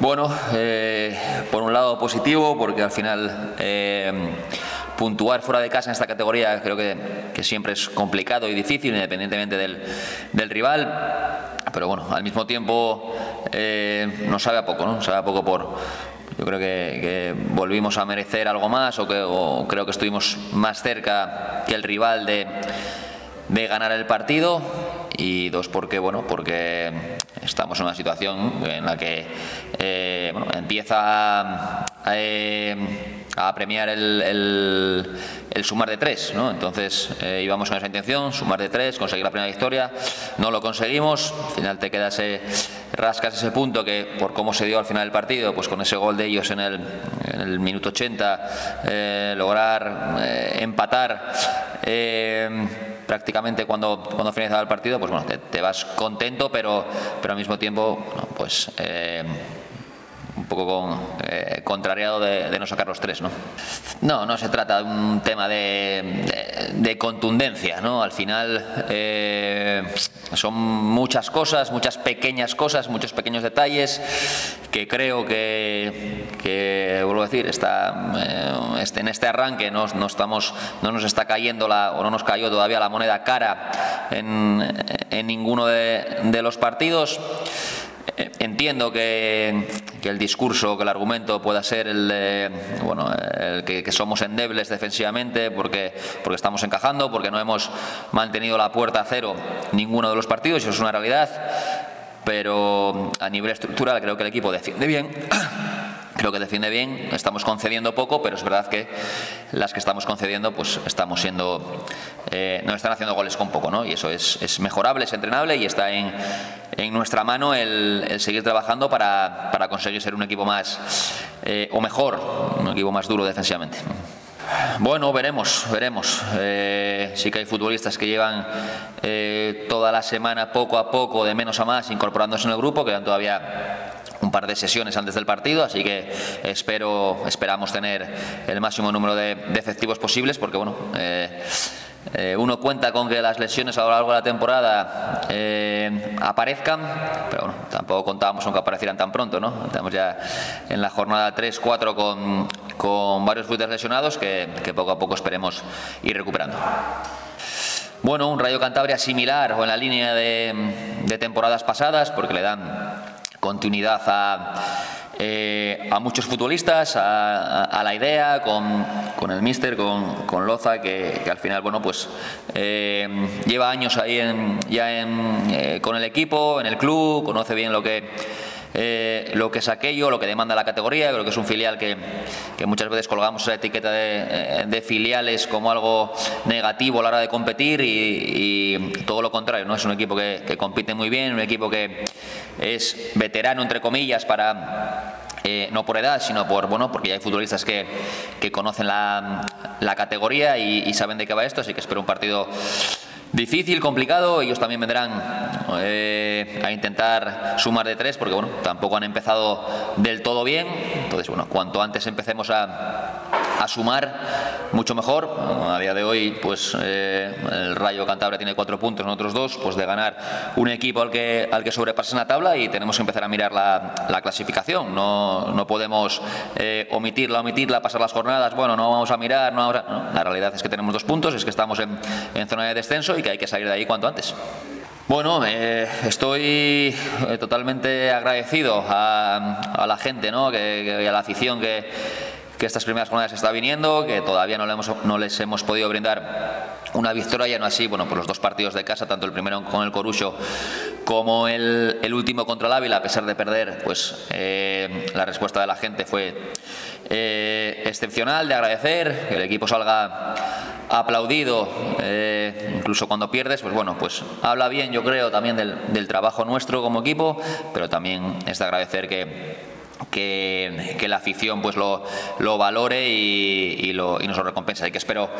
Bueno, por un lado positivo, porque al final puntuar fuera de casa en esta categoría creo que siempre es complicado y difícil, independientemente del rival. Pero bueno, al mismo tiempo nos sabe a poco, ¿no? Nos sabe a poco yo creo que volvimos a merecer algo más o creo que estuvimos más cerca que el rival de ganar el partido. Y dos, porque estamos en una situación en la que empieza a premiar el sumar de 3, ¿no? Entonces íbamos con esa intención, sumar de 3, conseguir la primera victoria, no lo conseguimos, al final te queda rascas ese punto que por cómo se dio al final del partido, pues con ese gol de ellos en el minuto 80, lograr empatar prácticamente cuando finalizaba el partido, pues bueno, te vas contento, pero al mismo tiempo, bueno, pues un poco contrariado de no sacar los 3, ¿no? No se trata de un tema de contundencia, ¿no? Al final son muchas cosas, muchas pequeñas cosas, muchos pequeños detalles que creo que vuelvo a decir, en este arranque no nos está cayendo o no nos cayó todavía la moneda cara en ninguno de los partidos. Entiendo que el discurso, que el argumento pueda ser el que somos endebles defensivamente porque estamos encajando, porque no hemos mantenido la puerta a cero ninguno de los partidos, eso es una realidad, pero a nivel estructural creo que el equipo defiende bien. Creo que defiende bien, estamos concediendo poco, pero es verdad que las que estamos concediendo, pues estamos nos están haciendo goles con poco, ¿no? Y eso es mejorable, es entrenable y está en nuestra mano el seguir trabajando para conseguir ser un equipo más, o mejor, un equipo más duro defensivamente. Bueno, veremos. Sí que hay futbolistas que llevan toda la semana poco a poco, de menos a más, incorporándose en el grupo, quedan todavía un par de sesiones antes del partido, así que esperamos tener el máximo número de efectivos posibles, porque bueno, uno cuenta con que las lesiones a lo largo de la temporada aparezcan, pero bueno, tampoco contábamos con que aparecieran tan pronto, ¿no? Estamos ya en la jornada 3-4 con varios futbolistas lesionados que poco a poco esperemos ir recuperando. Bueno, un Rayo Cantabria similar o en la línea de temporadas pasadas, porque le dan continuidad a muchos futbolistas, a la idea, con el míster, con Loza, que al final, bueno, pues lleva años ahí con el equipo, en el club, conoce bien lo que es aquello, lo que demanda la categoría. Creo que es un filial que muchas veces colgamos esa etiqueta de filiales como algo negativo a la hora de competir y todo lo contrario, ¿no? Es un equipo que compite muy bien, un equipo que es veterano, entre comillas, no por edad, sino porque ya hay futbolistas que conocen la categoría y saben de qué va esto, así que espero un partido difícil, complicado. Ellos también vendrán a intentar sumar de 3, porque bueno, tampoco han empezado del todo bien. Entonces, bueno, cuanto antes empecemos a sumar, mucho mejor. A día de hoy, pues el Rayo Cantabria tiene 4 puntos, nosotros 2, pues de ganar un equipo al que sobrepase en la tabla, y tenemos que empezar a mirar la clasificación. No podemos omitirla, pasar las jornadas, bueno, no vamos a mirar, no. La realidad es que tenemos 2 puntos, es que estamos en zona de descenso y que hay que salir de ahí cuanto antes. Bueno, estoy totalmente agradecido a la gente, ¿no? Y a la afición que estas primeras jornadas está viniendo, que todavía no les hemos podido brindar una victoria, y no así, bueno, por los 2 partidos de casa, tanto el primero con el Corucho como el último contra el Ávila. A pesar de perder, pues la respuesta de la gente fue excepcional, de agradecer, que el equipo salga aplaudido, incluso cuando pierdes, pues bueno, pues habla bien, yo creo, también del trabajo nuestro como equipo, pero también es de agradecer que la afición pues lo valore y nos lo recompensa. Y que espero,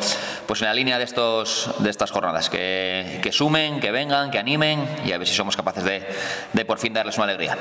pues en la línea de estas jornadas, que sumen, que vengan, que animen, y a ver si somos capaces de por fin darles una alegría.